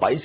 22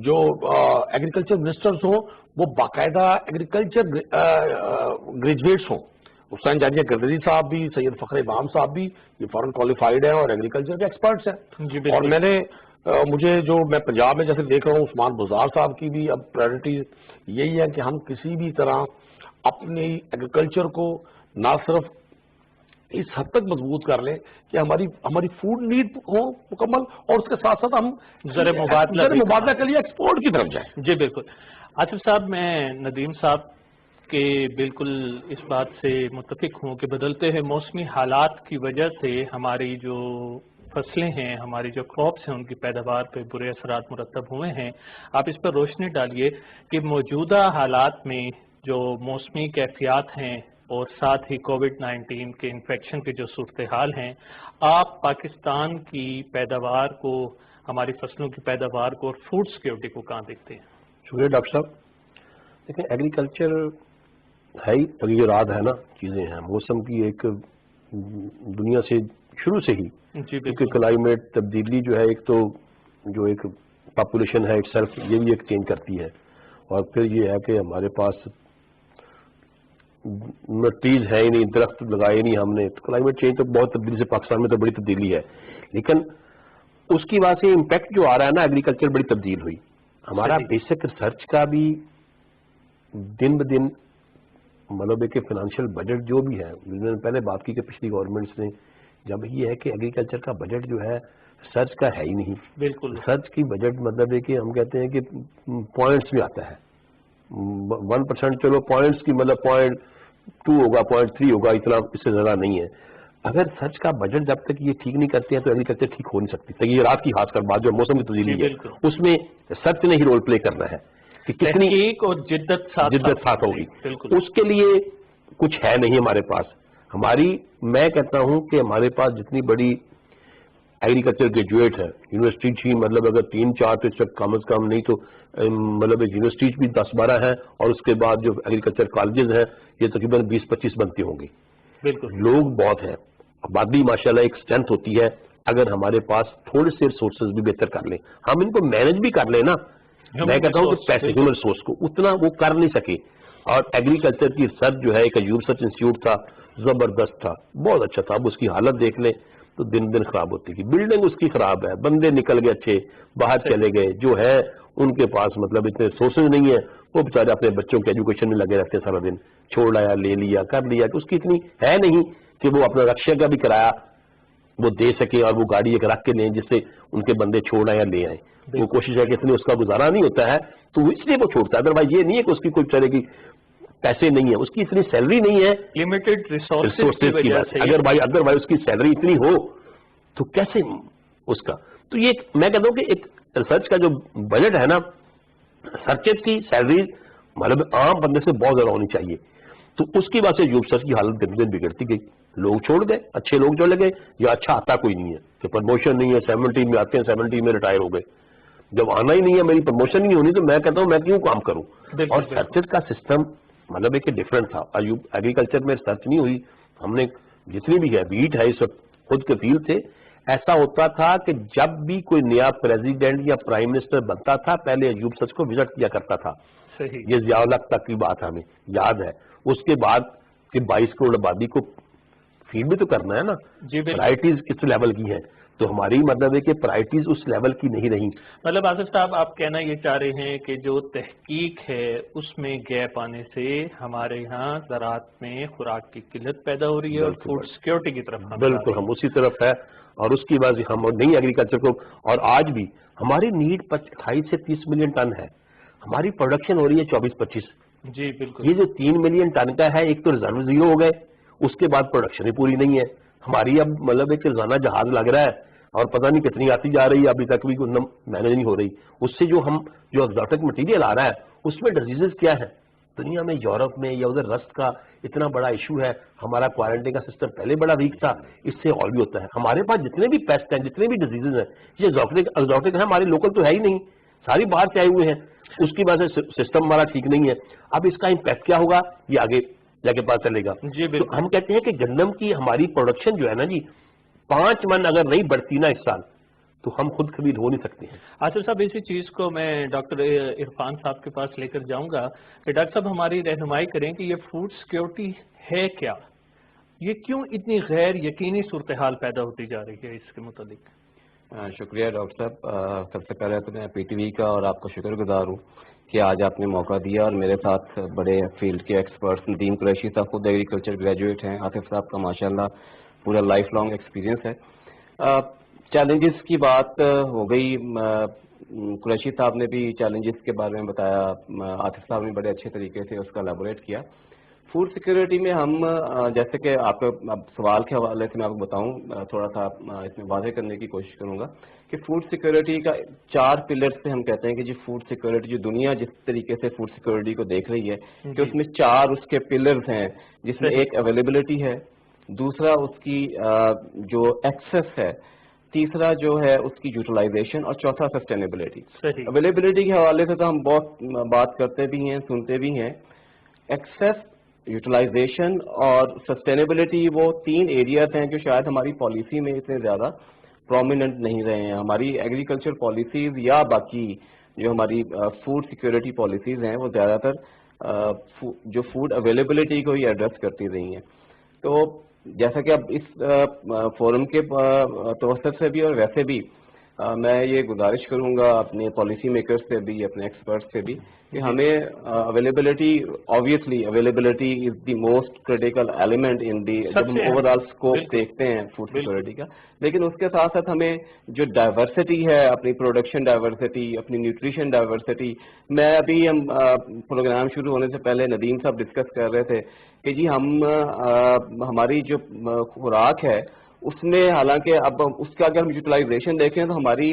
جو agriculture ministers ہوں وہ باقاعدہ ایگریکلچر گریجویٹس ہوں. حسین جاجیہ گردری صاحب بھی, سید فخر امام صاحب بھی, یہ فورن کوالیفائڈ ہیں اور ایگریکلچر کے ایکسپرٹس ہیں. اور میں پنجاب میں جیسے دیکھ رہا ہوں عثمان بزار صاحب کی بھی اب پرائرٹی یہی ہے کہ ہم کسی بھی طرح اپنی ایگریکلچر کو نہ صرف اس حد تک مضبوط کر لیں کہ ہماری فوڈ نیڈ ہو مکمل, اور اس کے ساتھ ساتھ ہم زر مبادلہ کے لیے ایکسپورٹ کی طرف جائیں. جی بالکل. آصف صاحب, میں ندیم صاحب کے بالکل اس بات سے متفق ہوں کہ بدلتے ہوئے موسمی حالات کی وجہ سے ہماری جو فصلیں ہیں, ہماری جو کراپس ہیں, ان کی پیداوار پہ برے اثرات مرتب ہوئے ہیں. آپ اس پر روشنی ڈالیے کہ موجودہ حالات میں جو موسمی کیفیات ہیں اور ساتھ ہی کووڈ-19 کے انفیکشن کے جو صورتحال ہیں, آپ پاکستان کی پیداوار کو, ہماری فصلوں کی پیداوار کو اور فوڈ سیکیورٹی کو کہاں دیکھتے ہیں؟ شکریہ ڈاکٹر صاحب. دیکھیں, ایگریکلچر ہے ہی تغیرات ہے نا, چیزیں ہیں, موسم کی ایک دنیا سے شروع سے ہی, کیونکہ کلائمیٹ تبدیلی جو ہے, ایک تو جو ایک پاپولیشن ہے اٹ سیلف, یہ بھی ایک چینج کرتی ہے, اور پھر یہ ہے کہ ہمارے پاس ٹریز ہے ہی نہیں, درخت لگائے نہیں ہم نے, تو کلائمیٹ چینج تو بہت تبدیلی سے, پاکستان میں تو بڑی تبدیلی ہے, لیکن اس کی وجہ سے امپیکٹ جو آ رہا ہے نا, ایگریکلچر بڑی تبدیل ہوئی. ہمارا بیسک ریسرچ کا بھی دن بدن مطلب ہے کہ فائنینشیل بجٹ جو بھی ہے, میں نے پہلے بات کی کہ پچھلی گورنمنٹس نے جب یہ ہے کہ ایگریکلچر کا بجٹ جو ہے ریسرچ کا ہے ہی نہیں. بالکل. ریسرچ کی بجٹ مطلب ہے کہ ہم کہتے ہیں کہ پوائنٹس میں آتا ہے, 1% چلو پوائنٹس کی مطلب 0.2 ہوگا, 0.3 ہوگا, اتنا اس سے زیادہ نہیں ہے. اگر سرچ کا بجٹ جب تک یہ ٹھیک نہیں کرتے ہیں تو ایگریکلچر ٹھیک ہو نہیں سکتی. تغیرات کی خاص کر بات جو موسم کی تبدیلی ہے, اس میں سرچ نے ہی رول پلے کرنا ہے کہ کتنی اور جدت ساتھ ہوگی. اس کے لیے کچھ ہے نہیں ہمارے پاس. میں کہتا ہوں کہ ہمارے پاس جتنی بڑی ایگریکلچر گریجویٹ ہے, یونیورسٹی ہی مطلب اگر 3-4 تو اس وقت کم از کم نہیں تو مطلب یونیورسٹیز بھی 10-12 ہیں, اور اس کے بعد جو ایگریکلچر کالجز ہیں یہ تقریباً 20-25 بنتے ہوں گے. بالکل. لوگ بہت ہیں, آبادی ماشاءاللہ ایک اسٹرینتھ ہوتی ہے. اگر ہمارے پاس تھوڑے سے ریسورسز بھی بہتر کر لیں, ہم ان کو مینج بھی کر لیں نا, میں کہتا ہوں کہ پیسے ہیومن ریسورس کو اتنا وہ کر نہیں سکے. اور ایگریکلچر کی ریسرچ جو ہے, ایک ایوب ریسرچ انسٹیٹیوٹ تھا, زبردست تھا, بہت اچھا تھا. اب اس کی حالت دیکھ لیں تو دن دن خراب ہوتی ہے. بلڈنگ اس کی خراب ہے, بندے نکل گئے اچھے, باہر چلے گئے, جو ہے ان کے پاس مطلب اتنے ریسورسز نہیں ہیں, وہ بیچارے اپنے بچوں کے ایجوکیشن میں لگے رہتے ہیں سارا دن, چھوڑ آیا, لے لیا, کر لیا, تو اس کی اتنی ہے نہیں کہ وہ اپنا رکشا کا بھی کرایہ وہ دے سکے اور وہ گاڑی ایک رکھ کے لیں جس سے ان کے بندے چھوڑ آئے یا لے آئیں. وہ کوشش ہے کہ اتنے اس کا گزارا نہیں ہوتا ہے تو اس لیے وہ چھوڑتا ہے. ادروائز یہ نہیں ہے کہ اس کی کوئی طرح کی پیسے نہیں ہے, اس کی اتنی سیلری نہیں ہے, لمیٹڈ ریسورسز کی وجہ سے. اگر اس کی سیلری اتنی ہو تو کیسے اس کا, تو یہ میں کہتا ہوں کہ ایک ریسرچ کا جو بجٹ ہے نا, ریسرچر کی سیلری مطلب عام بندے سے بہت زیادہ ہونی چاہیے. تو اس کی وجہ سے یوب سرچ کی حالت دن دن بگڑتی گئی. لوگ چھوڑ گئے, اچھے لوگ چلے گئے, یا اچھا آتا کوئی نہیں ہے کہ پروموشن نہیں ہے, 17 میں آتے ہیں, 17 میں ریٹائر ہو گئے. جب آنا ہی نہیں ہے, میری پروموشن ہی نہیں ہونی, تو میں کہتا ہوں میں کیوں کام کروں. اور ریسرچ کا سسٹم مطلب ہے کہ ڈفرینٹ تھا. ایگریکلچر میں ریسرچ نہیں ہوئی, ہم نے جتنی بھی ہے بیٹ ہے اس وقت خود کے فیل تھے. ایسا ہوتا تھا کہ جب بھی کوئی نیا پریزیڈنٹ یا پرائم منسٹر بنتا تھا, پہلے ایوب سرچ کو وزٹ کیا کرتا تھا. یہ ضیاء الحق تک کی بات ہمیں یاد ہے. اس کے بعد کہ 22 کروڑ آبادی کو فیڈ بھی تو کرنا ہے نا, پرائرٹیز کس لیول کی ہیں, تو ہماری مطلب ہے کہ پرائرٹیز اس لیول کی نہیں رہی. مطلب آصف صاحب آپ کہنا یہ چاہ رہے ہیں کہ جو تحقیق ہے اس میں گیپ آنے سے ہمارے ہاں زراعت میں خوراک کی قلت پیدا ہو رہی ہے اور فوڈ سیکیورٹی کی طرف بالکل ہم اسی طرف ہے, اور اس کی وجہ سے ہم نہیں ایگریکلچر کو. اور آج بھی ہماری نیڈ 28 سے 30 ملین ٹن ہے, ہماری پروڈکشن ہو رہی ہے 24-25. جی بالکل. یہ جو 3 ملین ٹن کا ہے, ایک تو ریزرو زیرو ہو گئے, اس کے بعد پروڈکشن ہی پوری نہیں ہے ہماری. اب مطلب ایک روزانہ جہاز لگ رہا ہے اور پتہ نہیں کتنی آتی جا رہی ہے, ابھی تک بھی مینج نہیں ہو رہی. اس سے جو ایگزوٹک مٹیریل آ رہا ہے اس میں ڈیزیزز کیا ہے دنیا میں, یورپ میں یا ادھر رسٹ کا اتنا بڑا ایشو ہے. ہمارا کوارنٹائن کا سسٹم پہلے بڑا ویک تھا, اس سے اور بھی ہوتا ہے. ہمارے پاس جتنے بھی پیسٹ ہیں, جتنے بھی ڈیزیزز ہیں, یہ ایگزوٹک ہیں, ہمارے لوکل تو ہے ہی نہیں, ساری باہر سے آئے ہوئے ہیں. اس کی وجہ سے سسٹم ہمارا ٹھیک نہیں ہے. اب اس کا امپیکٹ کیا ہوگا یہ آگے جا کے پتا چلے گا. تو ہم کہتے ہیں کہ گندم کی ہماری پروڈکشن جو ہے نا جی, 5 من اگر نہیں بڑھتی نا اس سال, تو ہم خود کبھی ہو نہیں سکتے ہیں. آصف صاحب اسی چیز کو میں ڈاکٹر عرفان صاحب کے پاس لے کر جاؤں گا کہ ڈاکٹر صاحب ہماری رہنمائی کریں کہ یہ فوڈ سیکیورٹی ہے کیا, یہ کیوں اتنی غیر یقینی صورتحال پیدا ہوتی جا رہی ہے اس کے متعلق؟ شکریہ ڈاکٹر صاحب. سب سے پہلے تو میں پی ٹی وی کا اور آپ کا شکر گزار ہوں کہ آج آپ نے موقع دیا اور میرے ساتھ بڑے فیلڈ کے ایکسپرٹس ندیم قریشی صاحب خود ایگریکلچر گریجویٹ ہیں, آصف صاحب کا ماشاءاللہ پورا لائف لانگ ایکسپیرینس ہے. چیلنجز کی بات ہو گئی, قریشی صاحب نے بھی چیلنجز کے بارے میں بتایا, آصف صاحب نے بڑے اچھے طریقے سے اس کا الیبوریٹ کیا. فوڈ سیکیورٹی میں ہم جیسے کہ آپ کے سوال کے حوالے سے میں آپ کو بتاؤں, تھوڑا سا اس میں واضح کرنے کی کوشش کروں گا کہ فوڈ سیکیورٹی کا 4 پلر سے ہم کہتے ہیں کہ جی فوڈ سیکیورٹی جو دنیا جس طریقے سے فوڈ سیکیورٹی کو دیکھ رہی ہے کہ اس میں 4 اس کے پلرز ہیں, جس میں ایک اویلیبلٹی ہے, دوسرا اس کی جو ایکسیس ہے, تیسرا جو ہے اس کی یوٹیلائزیشن, اور چوتھا سسٹینیبلٹی. اویلیبلٹی کے حوالے سے تو ہم بہت بات کرتے بھی ہیں, سنتے بھی ہیں. ایکسیس, یوٹیلائزیشن اور سسٹینیبلٹی وہ 3 ایریاز ہیں جو شاید ہماری پالیسی میں اتنے زیادہ پرومیننٹ نہیں رہے ہیں. ہماری ایگریکلچر پالیسیز یا باقی جو ہماری فوڈ سیکیورٹی پالیسیز ہیں وہ زیادہ تر جو فوڈ اویلیبلٹی کو ہی ایڈریس کرتی رہی ہیں. تو جیسا کہ اب اس فورم کے توسط سے بھی اور ویسے بھی میں یہ گزارش کروں گا اپنے پالیسی میکرز سے بھی, اپنے ایکسپرٹ سے بھی, کہ ہمیں availability, obviously availability is the most critical element in the, جب ہم اوور آل اسکوپ دیکھتے ہیں فوڈ سیکورٹی کا. لیکن اس کے ساتھ ساتھ ہمیں جو ڈائیورسٹی ہے, اپنی پروڈکشن ڈائیورسٹی, اپنی نیوٹریشن ڈائیورسٹی, میں ابھی ہم پروگرام شروع ہونے سے پہلے ندیم صاحب ڈسکس کر رہے تھے کہ جی ہماری جو خوراک ہے اس میں, حالانکہ اب اس کا اگر ہم یوٹیلائزیشن دیکھیں تو ہماری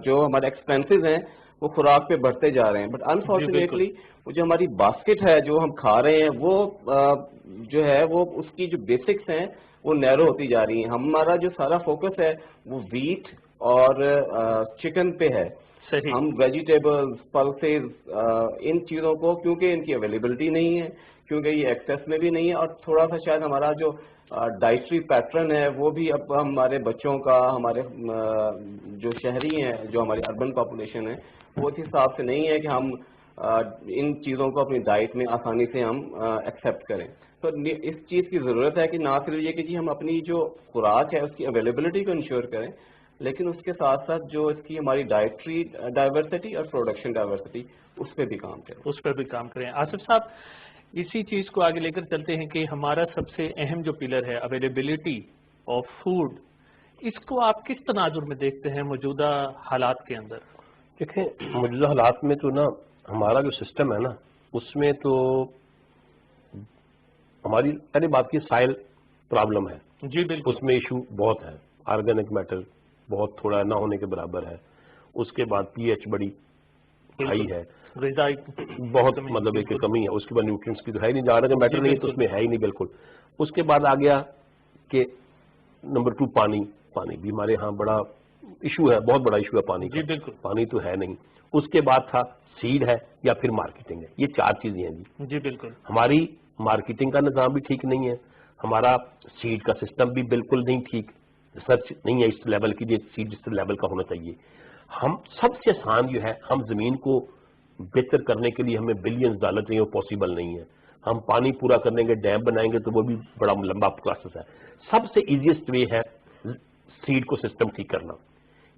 جو ہمارے ایکسپینسز ہیں وہ خوراک پہ بڑھتے جا رہے ہیں, بٹ انفارچونیٹلی وہ جو ہماری باسکٹ ہے جو ہم کھا رہے ہیں وہ جو ہے وہ اس کی جو بیسکس ہیں وہ نیرو ہوتی جا رہی ہیں. ہمارا جو سارا فوکس ہے وہ ویٹ اور چکن پہ ہے. ہم ویجیٹیبلز, پلسز, ان چیزوں کو, کیونکہ ان کی اویلیبلٹی نہیں ہے, کیونکہ یہ ایکسیس میں بھی نہیں ہے, اور تھوڑا سا شاید ہمارا جو ڈائٹری پیٹرن ہے وہ بھی اب ہمارے بچوں کا, ہمارے جو شہری ہیں, جو ہماری اربن پاپولیشن ہے, وہ اس حساب سے نہیں ہے کہ ہم ان چیزوں کو اپنی ڈائٹ میں آسانی سے ہم ایکسیپٹ کریں. تو اس چیز کی ضرورت ہے کہ نہ صرف یہ کہ جی ہم اپنی جو خوراک ہے اس کی اویلیبلٹی کو انشور کریں, لیکن اس کے ساتھ ساتھ جو اس کی ہماری ڈائٹری ڈائیورسٹی اور پروڈکشن ڈائیورسٹی, اس پہ بھی کام کریں. آصف صاحب اسی چیز کو آگے لے کر چلتے ہیں کہ ہمارا سب سے اہم جو پلر ہے اویلیبلٹی آف فوڈ, اس کو آپ کس تناظر میں دیکھتے ہیں موجودہ حالات کے اندر؟ دیکھیں, موجودہ حالات میں تو نا ہمارا جو سسٹم ہے نا اس میں تو ہماری پہلی بات کی سائل پرابلم ہے. جی بالکل, اس میں ایشو بہت ہے, آرگینک میٹر بہت تھوڑا نہ ہونے کے برابر ہے. اس کے بعد پی ایچ بڑی ہائی ہے, بہت مطلب ایک کمی ہے. اس کے بعد نیوٹرینٹس کی تو ہے ہی نہیں, آرگینک میٹر نہیں تو اس میں ہے ہی نہیں بالکل. اس کے بعد آ گیا کہ نمبر 2 پانی بھی ہمارے ہاں بڑا ایشو ہے, بہت بڑا ایشو ہے پانی کا. پانی تو ہے نہیں. اس کے بعد تھا سیڈ ہے یا پھر مارکیٹنگ ہے. یہ 4 چیزیں ہیں جی. جی بالکل. ہماری مارکیٹنگ کا نظام بھی ٹھیک نہیں ہے, ہمارا سیڈ کا سسٹم بھی بالکل نہیں ٹھیک, ریسرچ نہیں ہے اس لیول کی, سیڈ جس لیول کا ہونا چاہیے. ہم سب سے آسان جو ہے, ہم زمین کو بہتر کرنے کے لیے ہمیں بلینز ڈالر چاہیے, وہ پاسبل نہیں ہے. ہم پانی پورا کرنے کے ڈیم بنائیں گے تو وہ بھی بڑا لمبا پروسیس ہے. سب سے ایزیسٹ وے ہے سیڈ کو سسٹم ٹھیک کرنا,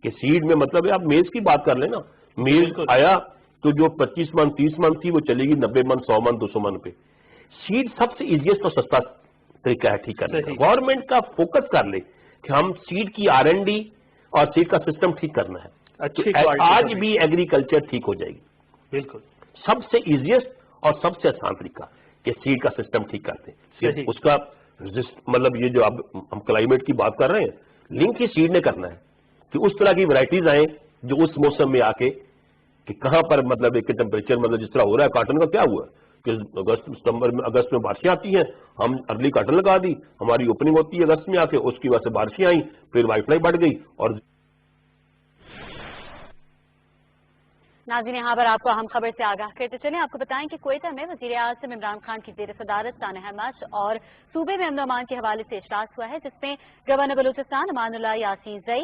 کہ سیڈ میں مطلب ہے آپ میز کی بات کر لیں نا, میز آیا تو جو 25 من 30 من تھی وہ چلے گی 90 من 100 من 200 من پہ. سیڈ سب سے ایزیسٹ اور سستا طریقہ ہے ٹھیک کرنے کا. گورنمنٹ کا فوکس کر لے کہ ہم سیڈ کی R&D اور سیڈ کا سسٹم ٹھیک کرنا ہے, آج بھی ایگریکلچر ٹھیک ہو جائے گی. بالکل سب سے ایزیسٹ اور سب سے آسان طریقہ کہ سیڈ کا سسٹم ٹھیک کرتے ہیں. اس کا مطلب یہ جو اب ہم کلائمیٹ کی بات کر رہے ہیں, لنک ہی سیڈ نے کرنا ہے کہ اس طرح کی ورائٹیز آئیں جو اس موسم میں آ کے کہ کہاں پر مطلب ایک ٹیمپریچر مطلب جس طرح ہو رہا ہے. کاٹن کا کیا ہوا کہ اگست میں بارشیں آتی ہیں, ہم ارلی کاٹن لگا دی, ہماری اوپننگ ہوتی ہے اگست میں آ کے, اس کی وجہ سے بارشیں آئیں, پھر وائی فلائی بڑھ گئی. اور ناظرین یہاں پر آپ کو اہم خبر سے آگاہ کرتے چلیں. آپ کو بتائیں کہ کوئٹہ میں وزیر اعظم عمران خان کی زیر صدارت سانحہ مشق اور صوبے میں امن و امان کے حوالے سے اجلاس ہوا ہے, جس میں گورنر بلوچستان امان اللہ یاسین زئی,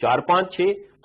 4, 5, 6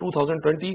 2020,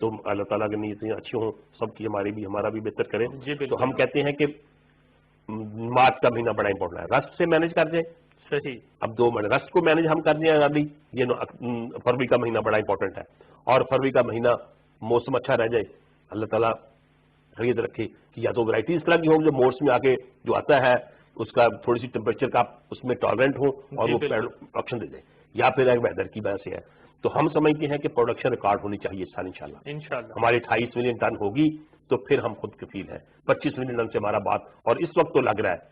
تو اللہ تعالیٰ کی نیتیں اچھی ہوں سب کی, ہمارا بھی بہتر کرے. تو ہم کہتے ہیں کہ مارچ کا مہینہ بڑا امپورٹنٹ ہے, رسٹ سے مینج کر دیں. صحیح. اب 2 مہینے رسٹ کو مینج ہم کر دیں ابھی, یہ فروری کا مہینہ بڑا امپورٹنٹ ہے, اور فروری کا مہینہ موسم اچھا رہ جائے, اللہ تعالیٰ خرید رکھے کہ یا تو ورائٹی اس طرح کی ہوں جو موسم میں آگے جو آتا ہے اس کا تھوڑی سی ٹیمپریچر کا اس میں ٹالرنٹ ہو اور وہ پروڈکشن دے دیں, یا پھر ایک ویدر کی وجہ سے ہے. تو ہم سمجھتے ہیں کہ پروڈکشن ریکارڈ ہونی چاہیے اس سال انشاءاللہ. ہماری 28 ملین ٹن ہوگی تو پھر ہم خود کفیل ہیں. 25 ملین ٹن سے ہمارا بات, اور اس وقت تو لگ رہا ہے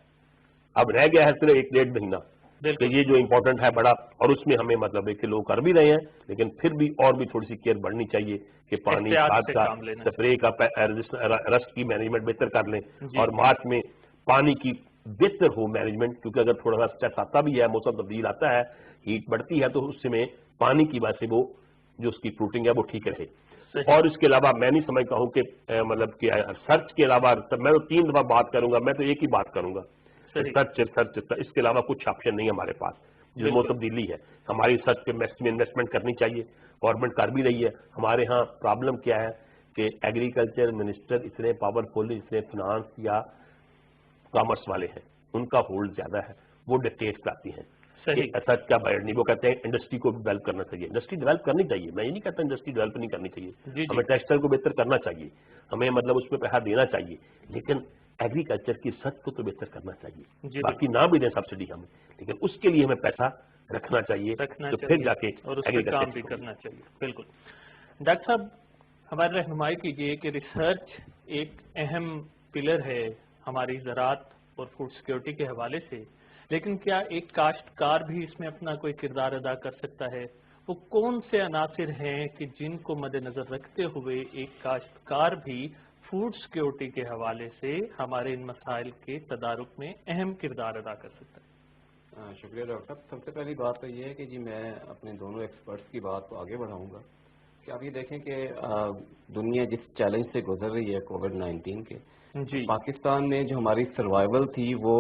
اب رہ گیا ہے صرف 1-1.5 مہینہ کہ یہ جو امپورٹنٹ ہے بڑا, اور اس میں ہمیں مطلب ہے کہ لوگ کر بھی رہے ہیں, لیکن پھر بھی اور بھی تھوڑی سی کیئر بڑھنی چاہیے کہ پانی کھاد کا سپرے کا رسٹ کی مینجمنٹ بہتر کر لیں, اور مارچ میں پانی کی بہتر ہو مینجمنٹ, کیونکہ اگر تھوڑا سا اسٹریس آتا بھی ہے, موسم تبدیل آتا ہے, ہیٹ بڑھتی ہے, تو اس میں پانی کی وجہ سے وہ جو اس کی فروٹنگ ہے وہ ٹھیک رہے. اور اس کے علاوہ میں نہیں سمجھتا ہوں کہ مطلب کہ ریسرچ کے علاوہ میں تو 3 دفعہ بات کروں گا, میں تو ایک ہی بات کروں گا, ریسرچ, اس کے علاوہ کچھ آپشن نہیں ہمارے پاس. جس میں تبدیلی ہے ہماری ریسرچ کے میں انویسٹمنٹ کرنی چاہیے, گورنمنٹ کر بھی رہی ہے. ہمارے ہاں پرابلم کیا ہے کہ ایگریکلچر منسٹر اتنے پاورفل, اتنے فنانس یا کامرس والے ہیں, ان کا ہولڈ زیادہ ہے, وہ ڈکٹیٹ کرتی ہیں. ریسرچ کا بجٹ نہیں, وہ کہتے ہیں انڈسٹری کو بھی ڈیولپ کرنا چاہیے. انڈسٹری ڈیولپ کرنی چاہیے, میں یہ نہیں کہتا انڈسٹری ڈیولپ نہیں کرنی چاہیے, ہمیں ٹیکسٹائل کو بہتر کرنا چاہیے, ہمیں مطلب اس میں پیسہ دینا چاہیے, لیکن ایگریکلچر کی ریسرچ کو تو بہتر کرنا چاہیے. باقی نہ بھی دیں سبسڈی ہمیں, لیکن اس کے لیے ہمیں پیسہ رکھنا چاہیے, تو پھر جا کے کام بھی کرنا چاہیے. بالکل. ڈاکٹر صاحب ہماری رہنمائی کیجیے کہ ریسرچ ایک اہم پلر ہے ہماری زراعت اور فوڈ سیکورٹی کے حوالے سے, لیکن کیا ایک کاشتکار بھی اس میں اپنا کوئی کردار ادا کر سکتا ہے؟ وہ کون سے عناصر ہیں کہ جن کو مد نظر رکھتے ہوئے ایک کاشتکار بھی فوڈ سیکورٹی کے حوالے سے ہمارے ان مسائل کے تدارک میں اہم کردار ادا کر سکتا ہے؟ شکریہ ڈاکٹر صاحب. سب سے پہلی بات تو یہ ہے کہ جی میں اپنے دونوں ایکسپرٹس کی بات کو آگے بڑھاؤں گا کہ آپ یہ دیکھیں کہ دنیا جس چیلنج سے گزر رہی ہے کووڈ-19 کے, پاکستان میں جو ہماری سروائیول تھی وہ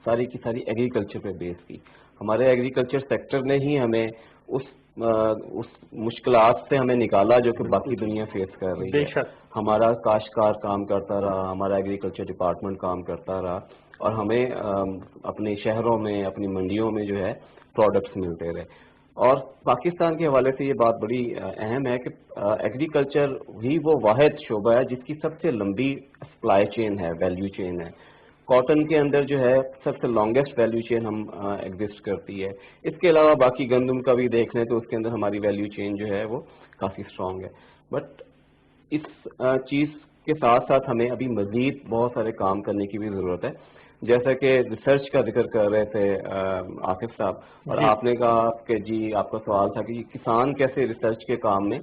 ساری کی ساری ایگریکلچر پہ بیس کی. ہمارے ایگریکلچر سیکٹر نے ہی ہمیں اس مشکلات سے ہمیں نکالا جو کہ باقی دنیا فیس کر رہی ہے. ہمارا کاشتکار کام کرتا رہا, ہمارا ایگریکلچر ڈپارٹمنٹ کام کرتا رہا, اور ہمیں اپنے شہروں میں اپنی منڈیوں میں جو ہے پروڈکٹس ملتے رہے. اور پاکستان کے حوالے سے یہ بات بڑی اہم ہے کہ ایگریکلچر ہی وہ واحد شعبہ ہے جس کی سب سے لمبی سپلائی چین ہے, ویلیو چین ہے. کاٹن کے اندر جو ہے سب سے لانگیسٹ ویلیو چین ہم ایگزسٹ کرتی ہے. اس کے علاوہ باقی گندم کا بھی دیکھ لیں تو اس کے اندر ہماری ویلیو چین جو ہے وہ کافی اسٹرانگ ہے. بٹ اس چیز کے ساتھ ساتھ ہمیں ابھی مزید بہت سارے کام کرنے کی بھی ضرورت ہے. جیسا کہ ریسرچ کا ذکر کر رہے تھے عاقب صاحب, اور آپ نے کہا کہ جی آپ کا سوال تھا کہ کسان کیسے ریسرچ کے کام میں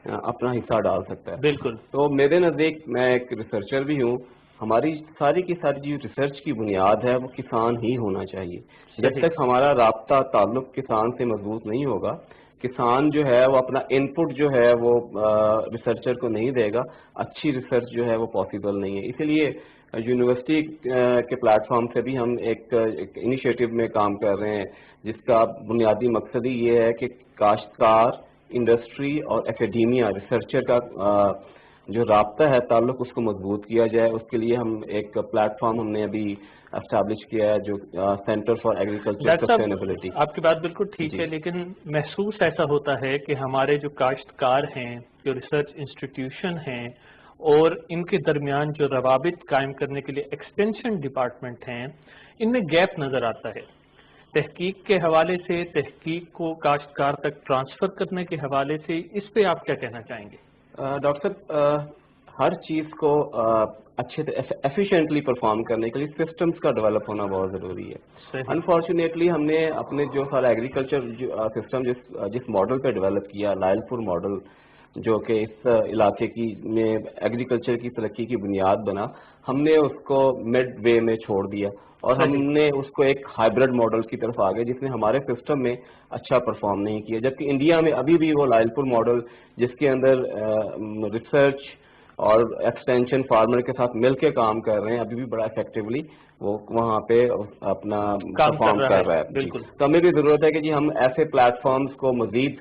اپنا حصہ ڈال سکتا ہے. بالکل. تو میرے نزدیک میں ایک ریسرچر بھی ہوں, ہماری ساری کی ساری جو ریسرچ کی بنیاد ہے وہ کسان ہی ہونا چاہیے. جب تک ہمارا رابطہ تعلق کسان سے مضبوط نہیں ہوگا, کسان جو ہے وہ اپنا ان پٹ جو ہے وہ ریسرچر کو نہیں دے گا, اچھی ریسرچ جو ہے وہ پاسبل نہیں ہے. اسی لیے یونیورسٹی کے پلیٹ فارم سے بھی ہم ایک انیشیٹو میں کام کر رہے ہیں جس کا بنیادی مقصد ہی یہ ہے کہ کاشتکار, انڈسٹری اور اکیڈیمیا, ریسرچر کا جو رابطہ ہے تعلق اس کو مضبوط کیا جائے. اس کے لیے ہم ایک پلیٹ فارم ہم نے ابھی اسٹیبلش کیا ہے جو سینٹر فار ایگریکلچر سسٹینیبلٹی. آپ کی بات بالکل ٹھیک ہے, لیکن محسوس ایسا ہوتا ہے کہ ہمارے جو کاشتکار ہیں, جو ریسرچ انسٹیٹیوشن ہیں, اور ان کے درمیان جو روابط قائم کرنے کے لیے ایکسٹینشن ڈپارٹمنٹ ہیں, ان میں گیپ نظر آتا ہے. تحقیق کے حوالے سے, تحقیق کو کاشتکار تک ٹرانسفر کرنے کے حوالے سے, اس پہ آپ کیا کہنا چاہیں گے؟ ڈاکٹر صاحب, ہر چیز کو اچھے سے ایفیشینٹلی پرفارم کرنے کے لیے سسٹمز کا ڈیولپ ہونا بہت ضروری ہے. انفارچونیٹلی ہم نے اپنے جو سارا ایگریکلچر سسٹم جس ماڈل پہ ڈیولپ کیا, لائل پور ماڈل, جو کہ اس علاقے کی میں ایگریکلچر کی ترقی کی بنیاد بنا, ہم نے اس کو مڈ وے میں چھوڑ دیا اور ہم نے اس کو ایک ہائیبرڈ ماڈل کی طرف آ گئے جس نے ہمارے سسٹم میں اچھا پرفارم نہیں کیا. جبکہ انڈیا میں ابھی بھی وہ لائل پور ماڈل جس کے اندر ریسرچ اور ایکسٹینشن فارمر کے ساتھ مل کے کام کر رہے ہیں, ابھی بھی بڑا افیکٹولی وہ وہاں پہ اپنا پرفارم کر رہا ہے. بالکل. تو ہمیں بھی ضرورت ہے کہ جی ہم ایسے پلیٹ فارمز کو مزید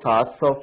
700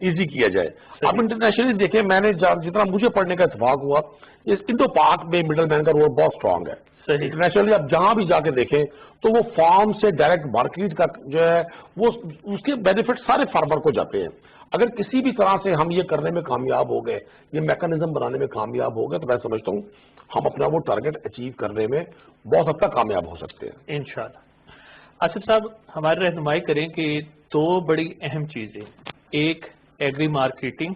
ایزی کیا جائے. اب انٹرنیشنلی دیکھیں, میں نے جتنا مجھے پڑھنے کا اتفاق ہوا, انڈو پاک میں مڈل مین کا رول بہت اسٹرانگ ہے. انٹرنیشنلی آپ جہاں بھی جا کے دیکھیں تو وہ فارم سے ڈائریکٹ مارکیٹ کا جو ہے وہ اس کے بینیفٹ سارے فارمر کو جاتے ہیں. اگر کسی بھی طرح سے ہم یہ کرنے میں کامیاب ہو گئے, یہ میکانزم بنانے میں کامیاب ہو گئے, تو میں سمجھتا ہوں ہم اپنا وہ ٹارگیٹ اچیو کرنے میں بہت حد تک کامیاب ہو سکتے ہیں انشاءاللہ. آصف صاحب, ہماری رہنمائی کریں کہ دو بڑی اہم چیزیں, ایک ایگری مارکیٹنگ,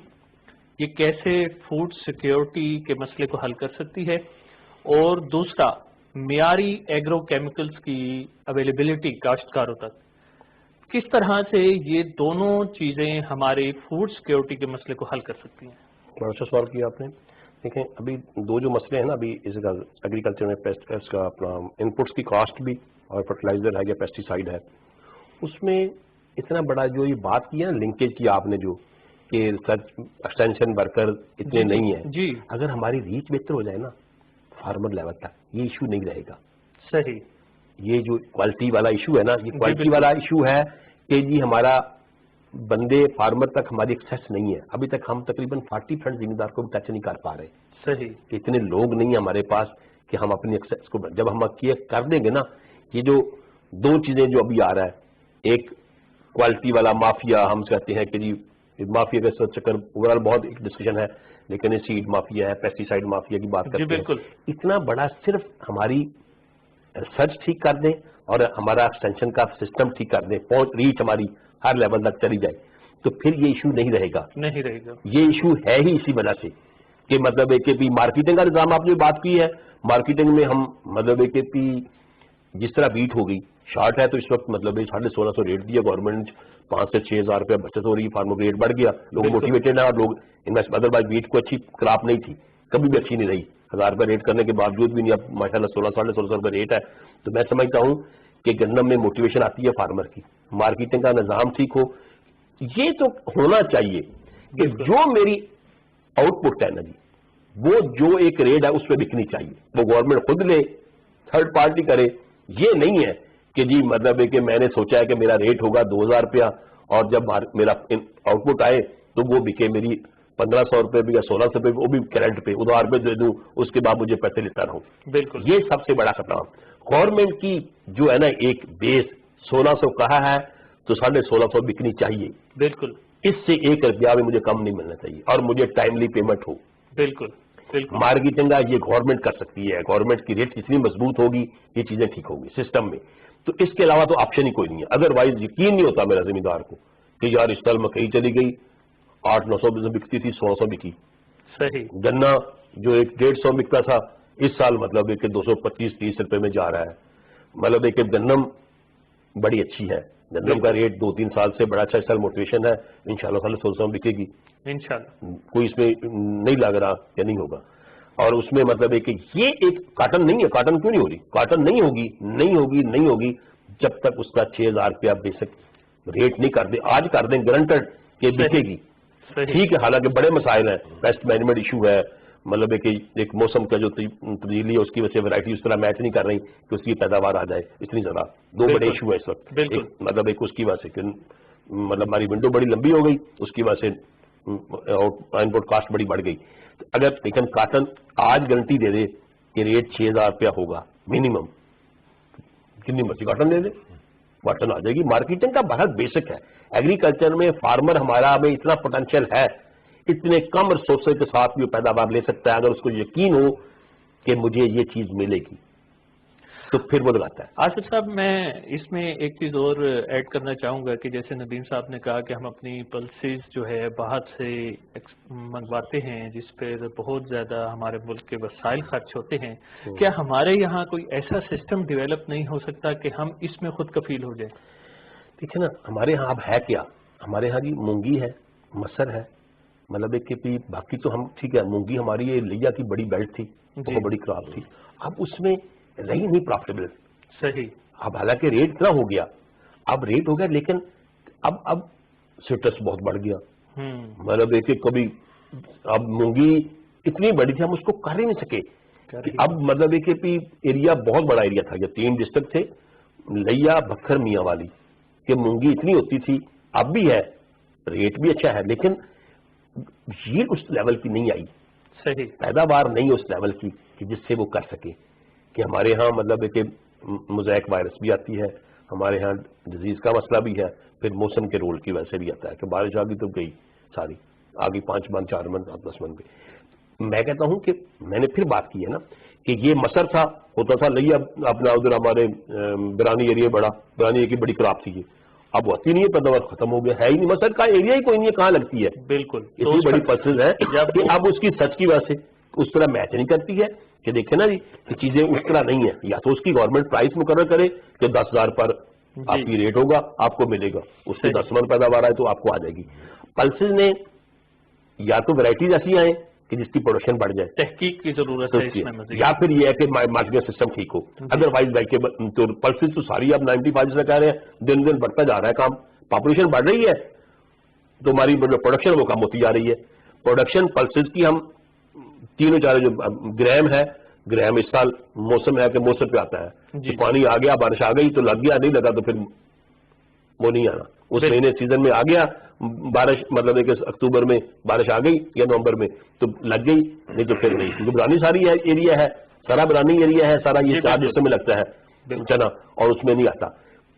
یہ کیسے فوڈ سیکیورٹی کے مسئلے کو حل کر سکتی ہے, اور دوسرا معیاری ایگرو کیمیکلز کی اویلیبلٹی کاشتکاروں تک, کس طرح سے یہ دونوں چیزیں ہمارے فوڈ سیکیورٹی کے مسئلے کو حل کر سکتی ہیں؟ بڑا اچھا سوال کیا آپ نے. دیکھیں, ابھی دو جو مسئلے ہیں نا, ابھی اس کا ایگریکلچر میں پیسٹ کا اپنا انپٹس کی کاسٹ بھی اور فرٹیلائزر ہے یا پیسٹی سائڈ ہے, اس میں اتنا بڑا جو یہ بات کی ہے نا, لنکیج کی آپ نے جو کہ ریسرچ ایکسٹینشن ورکر اتنے نہیں ہیں جی, اگر ہماری ریچ بہتر ہو جائے نا فارمر لیول تک, یہ ایشو نہیں رہے گا. صحیح. یہ جو کوالٹی والا ایشو ہے نا, یہ کوالٹی والا ایشو ہے کہ جی ہمارا بندے فارمر تک ہماری ایکسیس نہیں ہے. ابھی تک ہم تقریباً 40% زمیندار کو بھی ٹچ نہیں کر پا رہے. صحیح. اتنے لوگ نہیں ہیں ہمارے پاس کہ ہم اپنی ایکسیس کو, جب ہم کر دیں گے نا, یہ جو دو چیزیں جو ابھی آ رہا ہے, ایک کوالٹی والا مافیا, ہم کہتے ہیں کہ جی مافیا کا چکر اوور آل بہت ایک ڈسکشن ہے, لیکن سیڈ مافیا ہے, پیسٹی سائڈ مافیا کی بات کرتے ہیں. اتنا بڑا صرف ہماری ریسرچ ٹھیک کر دیں اور ہمارا ایکسٹینشن کا سسٹم ٹھیک کر دیں, ریچ ہماری ہر لیول تک چلی جائے, تو پھر یہ ایشو نہیں رہے گا. یہ ایشو ہے ہی اسی وجہ سے کہ مطلب ہے کہ مارکیٹنگ کا نظام آپ نے بات کی ہے. مارکیٹنگ میں ہم مطلب ہے کہ جس طرح بیٹ ہو گئی, شارٹ ہے تو اس وقت مطلب 1650 ریٹ دیا گورنمنٹ, 5 سے 6 ہزار روپیہ بچت ہو رہی ہے, فارمر ریٹ بڑھ گیا, لوگ موٹیویٹڈ ہیں, اور لوگ انویسٹ, ادر وائز بیٹ کو اچھی کراپ نہیں تھی, کبھی بھی اچھی نہیں رہی, 1000 روپے ریٹ کرنے کے باوجود بھی نہیں, اب ماشاءاللہ 1600 روپے ریٹ ہے. تو میں سمجھتا ہوں کہ گندم میں موٹیویشن آتی ہے فارمر کی, مارکیٹنگ کا نظام ٹھیک ہو. یہ تو ہونا چاہیے کہ جو میری آؤٹ پٹ ہے نا جی, وہ جو ایک ریٹ ہے اس پہ بکنی چاہیے, وہ گورنمنٹ خود لے, تھرڈ پارٹی کرے. یہ نہیں ہے کہ جی مطلب ہے کہ میں نے سوچا ہے کہ میرا ریٹ ہوگا 2000 روپیہ, اور جب میرا آؤٹ پٹ آئے تو وہ بکے میری 1500 روپے بھی یا 1600 روپے, وہ بھی کرنٹ پہ ادھار پہ دے دوں, اس کے بعد مجھے پیسے لیتا رہوں. بالکل, یہ سب سے بڑا خطرہ. گورنمنٹ کی جو ہے نا ایک بیس 1600 کہا ہے تو 1650 بکنی چاہیے. بالکل, اس سے 1 روپیہ بھی مجھے کم نہیں ملنا چاہیے, اور مجھے ٹائملی پیمنٹ ہو. بالکل. مارکیٹنگ یہ گورنمنٹ کر سکتی ہے, گورنمنٹ کی ریٹ اتنی مضبوط ہوگی, یہ چیزیں ٹھیک ہوں گی سسٹم میں. تو اس کے علاوہ تو آپشن ہی کوئی نہیں ہے. ادروائز یقین نہیں ہوتا میرا زمیندار کو کہ یار اس سال مکئی چلی گئی 800-900 بکتی تھی, 1600 بکی. صحیح. گنا جو ایک 150 بکتا تھا, اس سال مطلب ہے کہ 225-30 روپے میں جا رہا ہے. مطلب ہے کہ گندم بڑی اچھی ہے, گندم کا ریٹ 2-3 سال سے بڑا اچھا, اس سال موٹیویشن ہے, انشاءاللہ 1600 بکے گی انشاءاللہ. کوئی اس میں نہیں لگ رہا کہ نہیں ہوگا. اور اس میں مطلب ہے کہ یہ ایک کاٹن نہیں ہے. کاٹن کیوں نہیں ہو رہی؟ کاٹن نہیں ہوگی جب تک اس کا 6000 روپیہ بیسک ریٹ نہیں کر دیں. آج کر دیں گارنٹڈ کہ بکے گی, ٹھیک ہے, حالانکہ بڑے مسائل ہیں, پیسٹ مینجمنٹ ایشو ہے, مطلب ہے کہ ایک موسم کا جو تبدیلی ہے اس کی وجہ سے ویرائٹی اس طرح میچ نہیں کر رہی کہ اس کی پیداوار آ جائے اتنی زیادہ. 2 بڑے ایشو ہے اس وقت. مطلب ایک اس کی وجہ سے کہ مطلب ہماری ونڈو بڑی لمبی ہو گئی, اس کی وجہ سے انپٹ کاسٹ بڑی بڑھ گئی. اگر لیکن کاٹن آج گارنٹی دے دے کہ ریٹ 6000 روپیہ ہوگا منیمم, جتنی مرضی کاٹن دے دے, کاٹن آ جائے گی. مارکیٹنگ کا بہت بیسک ہے. ایگریکلچر میں فارمر ہمارا میں اتنا پوٹینشیل ہے, اتنے کم ریسورسز کے ساتھ بھی پیداوار لے سکتا ہے, اگر اس کو یقین ہو کہ مجھے یہ چیز ملے گی تو پھر وہ لگاتا ہے. آصف صاحب, میں اس میں ایک چیز اور ایڈ کرنا چاہوں گا کہ جیسے ندیم صاحب نے کہا کہ ہم اپنی پلسز جو ہے باہر سے منگواتے ہیں, جس پر بہت زیادہ ہمارے ملک کے وسائل خرچ ہوتے ہیں. کیا ہمارے یہاں کوئی ایسا سسٹم ڈیولپ نہیں ہو سکتا کہ ہم اس میں خود کفیل ہو جائیں؟ دیکھیں نا, ہمارے یہاں اب ہے کیا, ہمارے یہاں جی مونگی ہے, مسر ہے, مطلب ایک کہ باقی تو ہم ٹھیک ہے, مونگی ہماری یہ لیا کی بڑی بیلٹ تھی, بہت بڑی کراپ تھی, اب اس میں رہی نہیں پروفیٹیبل. صحیح. اب حالانکہ ریٹ اتنا ہو گیا, اب ریٹ ہو گیا, لیکن اب سٹرس بہت بڑھ گیا. مطلب ایک کبھی اب مونگی اتنی بڑی تھی ہم اس کو کر ہی نہیں سکے. اب مطلب ایک ایریا بہت بڑا ایریا تھا, یہ 3 ڈسٹرکٹ تھے, لیا, بکھر, میاں والی, کہ مونگی اتنی ہوتی تھی, اب بھی ہے, ریٹ بھی اچھا ہے لیکن یہ اس لیول کی نہیں آئی, صحیح, پیداوار نہیں اس لیول کی کہ جس سے وہ کر سکے کہ ہمارے ہاں مطلب ہے کہ موزیک وائرس بھی آتی ہے, ہمارے ہاں ڈیزیز کا مسئلہ بھی ہے, پھر موسم کے رول کی وجہ سے بھی آتا ہے کہ بارش آ گئی تو گئی ساری, آگے 5 من 4 من 10 من پہ. میں کہتا ہوں کہ میں نے پھر بات کی ہے نا کہ یہ مصر تھا, ہوتا تھا لیا اپنا ادھر ہمارے برانی ایریا بڑا, برانی ایریا کی بڑی کراپ تھی, اب ہوتی نہیں ہے, پیداوار ختم ہو گیا, ہے ہی نہیں, مصر کا ایریا ہی کوئی نہیں ہے, کہاں لگتی ہے, بالکل اتنی بڑی پرسز ہے کہ اب اس کی سچ کی وجہ سے اس طرح میچ نہیں کرتی ہے کہ دیکھیں نا جی کہ چیزیں اس طرح نہیں ہیں, یا تو اس کی گورنمنٹ پرائس مقرر کرے کہ 10,000 پر آپ کی ریٹ ہوگا, آپ کو ملے گا, اس کی 10 من پیداوار آئے تو آپ کو آ جائے گی. پلسز نے یا تو ویرائٹیز ایسی آئیں کہ جس کی پروڈکشن بڑھ جائے, تحقیق کی ضرورت ہے اس میں مزید, یا پھر یہ ہے کہ مارکیٹ سسٹم ٹھیک ہو, ادروائز تو پلسز تو ساری اب 95 سے کہہ رہے ہیں, دن دن بڑھتا جا رہا ہے کام, پاپولیشن بڑھ رہی ہے تو ہماری پروڈکشن وہ کم ہوتی جا رہی ہے. پروڈکشن پلسز کی ہم تینوں چارے, جو گرام ہے, گرام اس سال موسم ہے کہ موسم پہ آتا ہے, پانی آ گیا, بارش آ گئی تو لگ گیا, نہیں لگا تو پھر وہ نہیں آنا, اس مہینے سیزن میں آ گیا بارش, مطلب ہے کہ اکتوبر میں بارش آ گئی یا نومبر میں تو لگ گئی, نہیں تو پھر نہیں, کیونکہ برانی ساری ایریا ہے, سارا برانی ایریا ہے, سارا یہ 4 حصوں میں لگتا ہے چنا, اور اس میں نہیں آتا.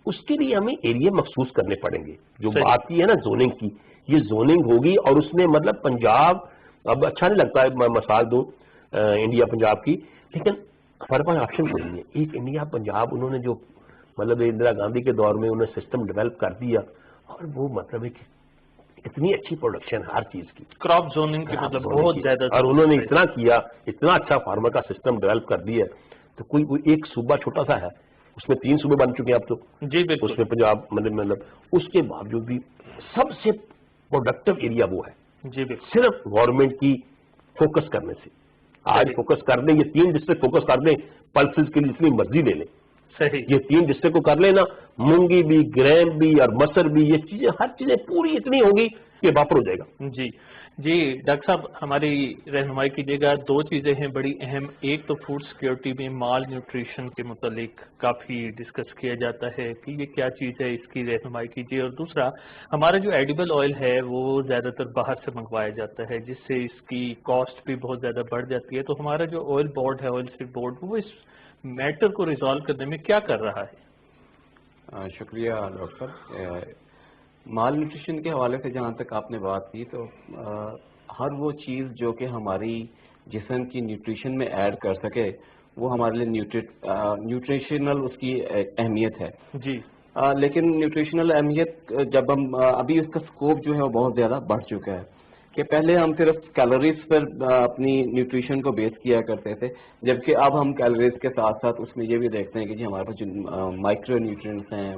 اس کے لیے ہمیں ایریا مخصوص کرنے پڑیں گے. جو بات کی ہے نا زوننگ کی, یہ زوننگ ہوگی, اور اس میں مطلب پنجاب, اب اچھا نہیں لگتا ہے میں مثال دوں انڈیا پنجاب کی, لیکن ہمارے پاس آپشن کوئی نہیں ہے. ایک انڈیا پنجاب انہوں نے جو مطلب اندرا گاندھی کے دور میں انہوں نے سسٹم ڈیولپ کر دیا, اور وہ مطلب ہے کہ اتنی اچھی پروڈکشن ہر چیز کی, کراپ زوننگ کی مطلب بہت زیادہ, اور انہوں نے اتنا کیا, اتنا اچھا فارمر کا سسٹم ڈیولپ کر دیا, تو کوئی ایک صوبہ چھوٹا سا ہے, اس میں 3 صوبے بن چکے ہیں اب تو, جی بالکل, اس میں پنجاب مطلب, اس کے باوجود بھی سب سے پروڈکٹیو ایریا وہ ہے, جی بالکل, صرف گورنمنٹ کی فوکس کرنے سے. آج فوکس کر دیں, یہ 3 ڈسٹرکٹ فوکس کر دیں, پلسز کے لیے اتنی مرضی لے لیں, صحیح, یہ 3 ڈسٹرکٹ کو کر لینا, مونگی بھی, گرام بھی اور مصر بھی, یہ چیزیں ہر چیزیں پوری اتنی ہوگی کہ واپر ہو جائے گا. جی جی ڈاکٹر صاحب ہماری رہنمائی کیجیے گا. 2 چیزیں ہیں بڑی اہم, ایک تو فوڈ سیکیورٹی میں مال نیوٹریشن کے متعلق کافی ڈسکس کیا جاتا ہے کہ یہ کیا چیز ہے, اس کی رہنمائی کیجیے, اور دوسرا ہمارا جو ایڈیبل آئل ہے وہ زیادہ تر باہر سے منگوایا جاتا ہے, جس سے اس کی کاسٹ بھی بہت زیادہ بڑھ جاتی ہے. تو ہمارا جو آئل بورڈ ہے, آئل سیڈ بورڈ, وہ اس میٹر کو ریزالو کرنے میں کیا کر رہا ہے؟ شکریہ ڈاکٹر. مال نیوٹریشن کے حوالے سے جہاں تک آپ نے بات کی, تو ہر وہ چیز جو کہ ہماری جسم کی نیوٹریشن میں ایڈ کر سکے وہ ہمارے لیے نیوٹریشنل اس کی اہمیت ہے. جی, لیکن نیوٹریشنل اہمیت جب ہم ابھی اس کا سکوپ جو ہے وہ بہت زیادہ بڑھ چکا ہے کہ پہلے ہم صرف کیلوریز پر اپنی نیوٹریشن کو بیس کیا کرتے تھے, جبکہ اب ہم کیلوریز کے ساتھ ساتھ اس میں یہ بھی دیکھتے ہیں کہ جی ہمارے پاس جو مائکرو نیوٹرینٹس ہیں,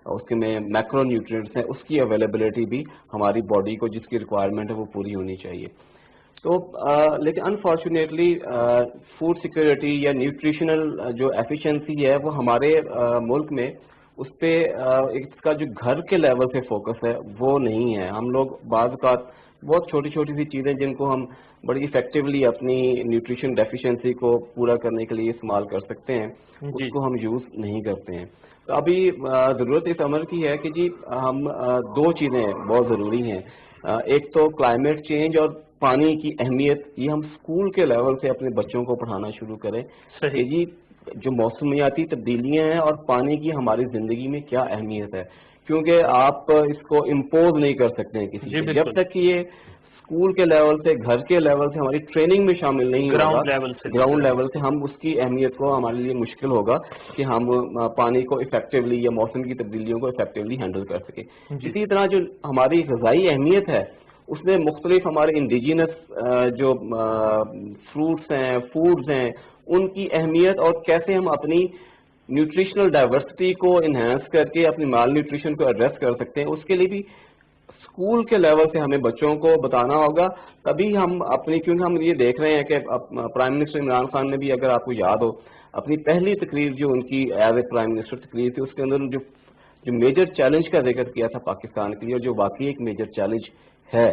اس کے میں میکرو نیوٹرینٹس ہیں, اس کی اویلیبلٹی بھی ہماری باڈی کو جس کی ریکوائرمنٹ ہے وہ پوری ہونی چاہیے. تو لیکن انفارچونیٹلی فوڈ سیکورٹی یا نیوٹریشنل جو ایفیشنسی ہے وہ ہمارے ملک میں اس پہ اس کا جو گھر کے لیول سے فوکس ہے وہ نہیں ہے. ہم لوگ بعض اوقات بہت چھوٹی چھوٹی سی چیزیں جن کو ہم بڑی افیکٹولی اپنی نیوٹریشن ڈیفیشنسی کو پورا کرنے کے لیے استعمال کر سکتے ہیں, اس کو ہم یوز نہیں کرتے ہیں. تو ابھی ضرورت اس عمل کی ہے کہ جی ہم 2 چیزیں بہت ضروری ہیں. ایک تو کلائمیٹ چینج اور پانی کی اہمیت, یہ ہم اسکول کے لیول سے اپنے بچوں کو پڑھانا شروع کریں کہ جی جو موسمیاتی تبدیلیاں ہیں اور پانی کی ہماری زندگی میں کیا اہمیت ہے, کیونکہ آپ اس کو امپوز نہیں کر سکتے ہیں کسی سے جب تک کہ یہ اسکول کے لیول سے, گھر کے لیول سے ہماری ٹریننگ میں شامل نہیں ہوگا, گراؤنڈ لیول سے ہم اس کی اہمیت کو, ہمارے لیے مشکل ہوگا کہ ہم پانی کو افیکٹولی یا موسم کی تبدیلیوں کو افیکٹولی ہینڈل کر سکیں. اسی طرح جو ہماری غذائی اہمیت ہے اس میں مختلف ہمارے انڈیجینس جو فروٹس ہیں, فوڈز ہیں, ان کی اہمیت اور کیسے ہم اپنی نیوٹریشنل ڈائیورسٹی کو انہینس کر کے اپنی مال نیوٹریشن کو ایڈریس کر سکتے ہیں, اس کے لیے بھی اسکول کے لیول سے ہمیں بچوں کو بتانا ہوگا. تبھی ہم اپنی, کیونکہ ہم یہ دیکھ رہے ہیں کہ پرائم منسٹر عمران خان نے بھی, اگر آپ کو یاد ہو, اپنی پہلی تقریر جو ان کی ایز اے پرائم منسٹر تقریر تھی, اس کے اندر جو میجر چیلنج کا ذکر کیا تھا پاکستان کے لیے, اور جو واقعی ایک میجر چیلنج ہے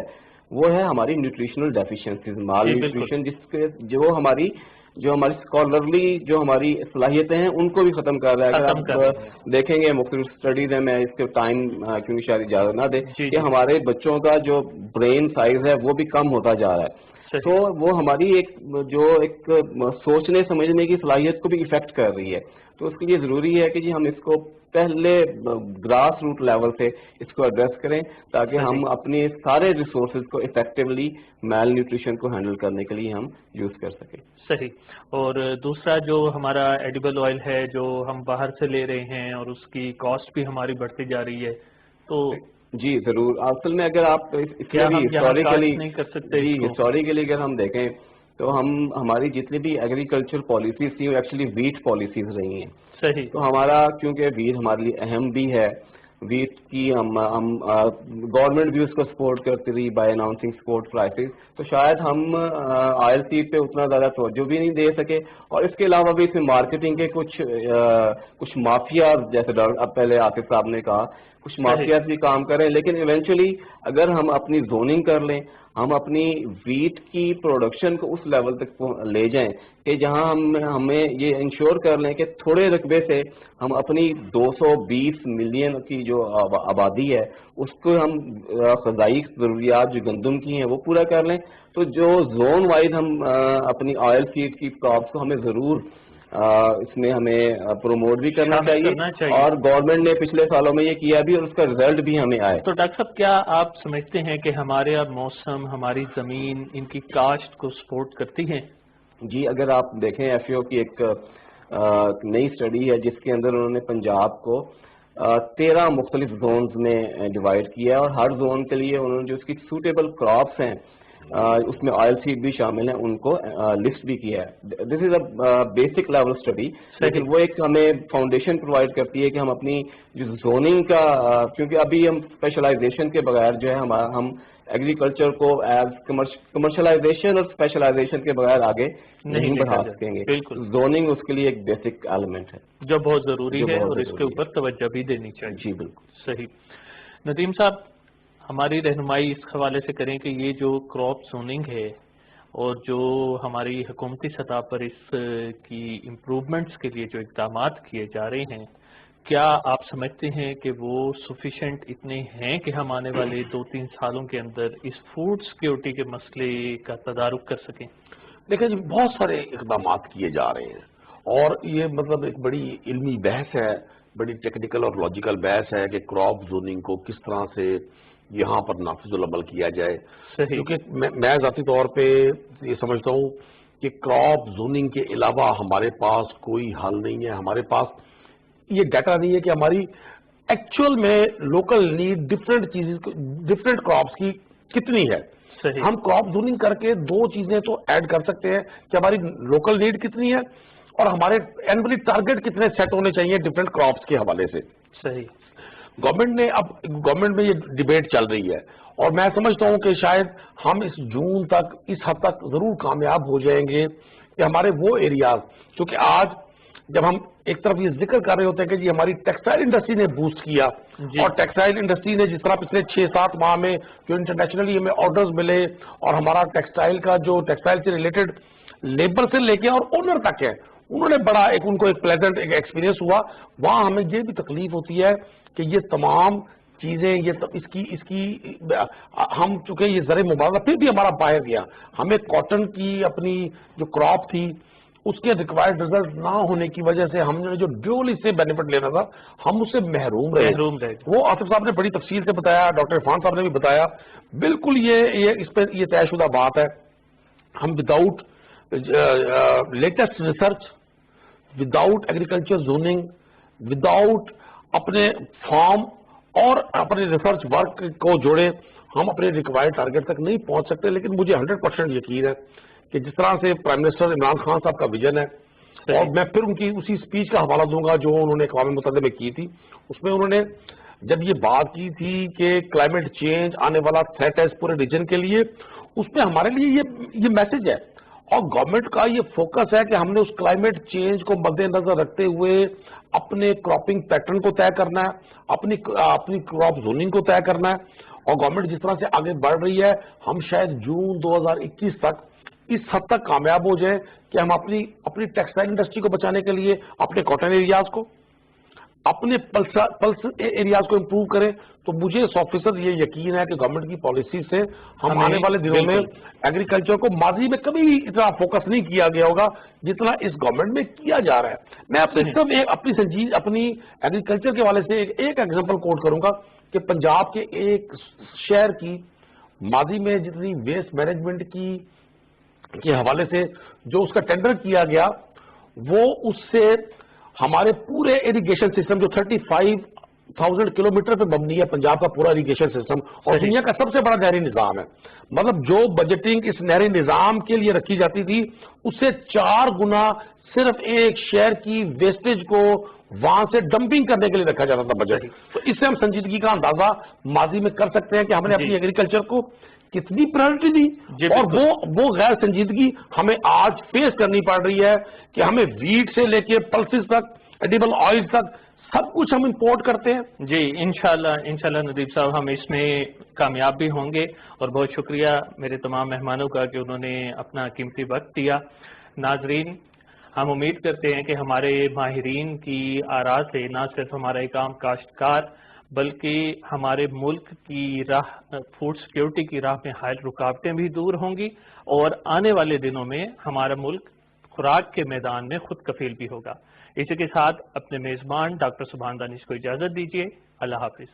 وہ ہے ہماری نیوٹریشنل ڈیفیشنسیز, مال نیوٹریشن, جس کے جو ہماری جو ہماری اسکالرلی جو ہماری صلاحیتیں ہیں ان کو بھی ختم کر رہا ہے. اگر آپ دیکھیں گے مختلف اسٹڈیز ہیں, میں اس کے ٹائم کیونکہ شاید اجازت نہ دے, کہ ہمارے بچوں کا جو برین سائز ہے وہ بھی کم ہوتا جا رہا ہے. تو وہ ہماری ایک سوچنے سمجھنے کی صلاحیت کو بھی افیکٹ کر رہی ہے. تو اس کے لیے ضروری ہے کہ جی ہم اس کو پہلے گراس روٹ لیول سے اس کو ایڈریس کریں, تاکہ ہم اپنے سارے ریسورسز کو افیکٹولی میل نیوٹریشن کو ہینڈل کرنے کے لیے ہم یوز کر سکیں. صحیح. اور دوسرا جو ہمارا ایڈیبل آئل ہے جو ہم باہر سے لے رہے ہیں اور اس کی کاسٹ بھی ہماری بڑھتی جا رہی ہے, تو جی ضرور. اصل میں اگر آپ ہسٹوریکلی اگر ہم دیکھیں تو ہماری جتنی بھی ایگریکلچر پالیسیز تھی وہ ایکچولی ویٹ پالیسیز رہی ہیں. صحیح. تو ہمارا کیونکہ ویٹ ہمارے لیے اہم بھی ہے, ویٹ کی ہم گورنمنٹ بھی اس کو سپورٹ کرتی رہی بائی اناؤنسنگ سپورٹ پرائسز, تو شاید ہم آئل سیڈ پہ اتنا زیادہ توجہ بھی نہیں دے سکے. اور اس کے علاوہ بھی اس میں مارکیٹنگ کے کچھ مافیا, جیسے اب پہلے آصف صاحب نے کہا, کچھ مافیاز بھی کام کریں. لیکن ایونچولی اگر ہم اپنی زوننگ کر لیں, ہم اپنی ویٹ کی پروڈکشن کو اس لیول تک لے جائیں کہ جہاں ہمیں یہ انشور کر لیں کہ تھوڑے رقبے سے ہم اپنی 220 ملین کی جو آبادی ہے اس کو ہم غذائی ضروریات جو گندم کی ہیں وہ پورا کر لیں, تو جو زون وائز ہم اپنی آئل سیڈ کی کراپس کو ہمیں ضرور اس میں ہمیں پروموٹ بھی کرنا چاہیے. اور گورنمنٹ نے پچھلے سالوں میں یہ کیا بھی اور اس کا رزلٹ بھی ہمیں آئے. تو ڈاکٹر صاحب کیا آپ سمجھتے ہیں کہ ہمارے اب موسم, ہماری زمین ان کی کاشت کو سپورٹ کرتی ہیں؟ جی اگر آپ دیکھیں ایف او کی ایک نئی اسٹڈی ہے جس کے اندر انہوں نے پنجاب کو 13 مختلف زونز میں ڈیوائڈ کیا ہے, اور ہر زون کے لیے انہوں نے جو اس کی سوٹیبل کراپس ہیں اس میں آئل سیڈ بھی شامل ہیں ان کو لسٹ بھی کیا ہے. دس از اے بیسک لیول اسٹڈی, لیکن وہ ایک ہمیں فاؤنڈیشن پرووائڈ کرتی ہے کہ ہم اپنی جو زوننگ کا, کیونکہ ابھی ہم اسپیشلائزیشن کے بغیر جو ہے ہم ایگریکلچر کو ایز کمرشلائزیشن اور اسپیشلائزیشن کے بغیر آگے نہیں بڑھا سکیں گے. زوننگ اس کے لیے ایک بیسک ایلیمنٹ ہے جو بہت ضروری ہے اور اس کے اوپر توجہ بھی دینی چاہیے. جی بالکل صحیح. ندیم صاحب, ہماری رہنمائی اس حوالے سے کریں کہ یہ جو کراپ زوننگ ہے اور جو ہماری حکومتی سطح پر اس کی امپروومنٹس کے لیے جو اقدامات کیے جا رہے ہیں, کیا آپ سمجھتے ہیں کہ وہ سفیشینٹ اتنے ہیں کہ ہم آنے والے 2-3 سالوں کے اندر اس فوڈ سیکیورٹی کے مسئلے کا تدارک کر سکیں؟ دیکھیں جی بہت سارے اقدامات کیے جا رہے ہیں, اور یہ مطلب ایک بڑی علمی بحث ہے, بڑی ٹیکنیکل اور لاجیکل بحث ہے کہ کراپ زوننگ کو کس طرح سے یہاں پر نافذ العمل کیا جائے. کیونکہ میں ذاتی طور پہ یہ سمجھتا ہوں کہ کراپ زوننگ کے علاوہ ہمارے پاس کوئی حل نہیں ہے. ہمارے پاس یہ ڈیٹا نہیں ہے کہ ہماری ایکچوئل میں لوکل نیڈ ڈفرینٹ کراپس کی کتنی ہے. ہم کراپ زوننگ کر کے 2 چیزیں تو ایڈ کر سکتے ہیں کہ ہماری لوکل نیڈ کتنی ہے اور ہمارے اینولی ٹارگیٹ کتنے سیٹ ہونے چاہیے ڈفرینٹ کراپس کے حوالے سے. صحیح. گورنمنٹ میں یہ ڈیبیٹ چل رہی ہے, اور میں سمجھتا ہوں کہ شاید ہم اس جون تک اس حد تک ضرور کامیاب ہو جائیں گے کہ ہمارے وہ ایریاز, کیونکہ آج جب ہم ایک طرف یہ ذکر کر رہے ہوتے ہیں کہ جی ہماری ٹیکسٹائل انڈسٹری نے بوسٹ کیا, اور ٹیکسٹائل انڈسٹری نے جس طرح پچھلے 6-7 ماہ میں جو انٹرنیشنلی ہمیں آرڈرز ملے, اور ہمارا ٹیکسٹائل کا جو ٹیکسٹائل سے ریلیٹڈ لیبر سے لے کے اور اونر تک ہے, انہوں نے بڑا ان کو ایک پلیزنٹ ایکسپیرینس ہوا. وہاں ہمیں یہ بھی تکلیف ہوتی ہے کہ یہ تمام چیزیں اس کی ہم چونکہ یہ زر مبادلہ پھر بھی ہمارا باہر گیا, ہمیں کاٹن کی اپنی جو کراپ تھی اس کے ریکوائرڈ رزلٹ نہ ہونے کی وجہ سے ہم نے جو ڈیول اس سے بینیفٹ لینا تھا ہم اس سے محروم رہے. وہ آصف صاحب نے بڑی تفصیل سے بتایا, ڈاکٹر عرفان صاحب نے بھی بتایا, بالکل یہ اس پہ یہ طے شدہ بات ہے. ہم without latest research, without agriculture zoning, without اپنے فارم اور اپنے ریسرچ ورک کو جوڑے ہم اپنے ریکوائرڈ ٹارگیٹ تک نہیں پہنچ سکتے. لیکن مجھے 100% یقین ہے کہ جس طرح سے پرائم منسٹر عمران خان صاحب کا ویژن ہے, اور میں پھر ان کی اسی اسپیچ کا حوالہ دوں گا جو انہوں نے اقوام متحدہ میں کی تھی, اس میں انہوں نے جب یہ بات کی تھی کہ کلائمیٹ چینج آنے والا تھریٹ ہے اس پورے ریجن کے لیے, اس میں ہمارے لیے یہ میسج ہے, اور گورنمنٹ کا یہ فوکس ہے کہ ہم نے اس کلائمیٹ چینج کو مد نظر رکھتے ہوئے اپنے کراپنگ پیٹرن کو طے کرنا ہے, اپنی کراپ زوننگ کو طے کرنا ہے. اور گورنمنٹ جس طرح سے آگے بڑھ رہی ہے, ہم شاید جون 2021 تک اس حد تک کامیاب ہو جائیں کہ ہم اپنی ٹیکسٹائل انڈسٹری کو بچانے کے لیے اپنے کاٹن ایریاز کو، اپنے پلس ایریاز کو امپروو کریں، تو مجھے 100% یہ یقین ہے کہ گورنمنٹ کی پالیسی سے ہم آنے والے دنوں میں ایگریکلچر کو ماضی میں کبھی اتنا فوکس نہیں کیا گیا ہوگا جتنا اس گورنمنٹ میں کیا جا رہا ہے۔ میں اپنی ایگریکلچر کے حوالے سے ایک ایگزامپل کوٹ کروں گا کہ پنجاب کے ایک شہر کی ماضی میں جتنی ویسٹ مینجمنٹ کے حوالے سے جو اس کا ٹینڈر کیا گیا، وہ اس سے ہمارے پورے ایریگیشن سسٹم جو 35,000 کلومیٹر پہ مبنی ہے پنجاب کا پورا ایریگیشن سسٹم، اور دنیا کا سب سے بڑا نہری نظام ہے، مطلب جو بجٹنگ اس نہری نظام کے لیے رکھی جاتی تھی اس سے 4 گنا صرف ایک شہر کی ویسٹیج کو وہاں سے ڈمپنگ کرنے کے لیے رکھا جاتا تھا بجٹ۔ تو اس سے ہم سنجیدگی کا اندازہ ماضی میں کر سکتے ہیں کہ ہم نے اپنی ایگریکلچر کو کتنی پرائرٹی دی، اور وہ غیر سنجیدگی ہمیں آج فیس کرنی پڑ رہی ہے کہ ہمیں ویٹ سے لے کے پلسز تک، ایڈیبل آئل تک سب کچھ ہم امپورٹ کرتے ہیں۔ جی انشاءاللہ ندیم صاحب ہم اس میں کامیاب بھی ہوں گے، اور بہت شکریہ میرے تمام مہمانوں کا کہ انہوں نے اپنا قیمتی وقت دیا۔ ناظرین، ہم امید کرتے ہیں کہ ہمارے ماہرین کی آراء سے نہ صرف ہمارا ایک عام کاشتکار بلکہ ہمارے ملک کی راہ، فوڈ سیکیورٹی کی راہ میں حائل رکاوٹیں بھی دور ہوں گی، اور آنے والے دنوں میں ہمارا ملک خوراک کے میدان میں خود کفیل بھی ہوگا۔ اسی کے ساتھ اپنے میزبان ڈاکٹر سبحان دانش کو اجازت دیجیے۔ اللہ حافظ۔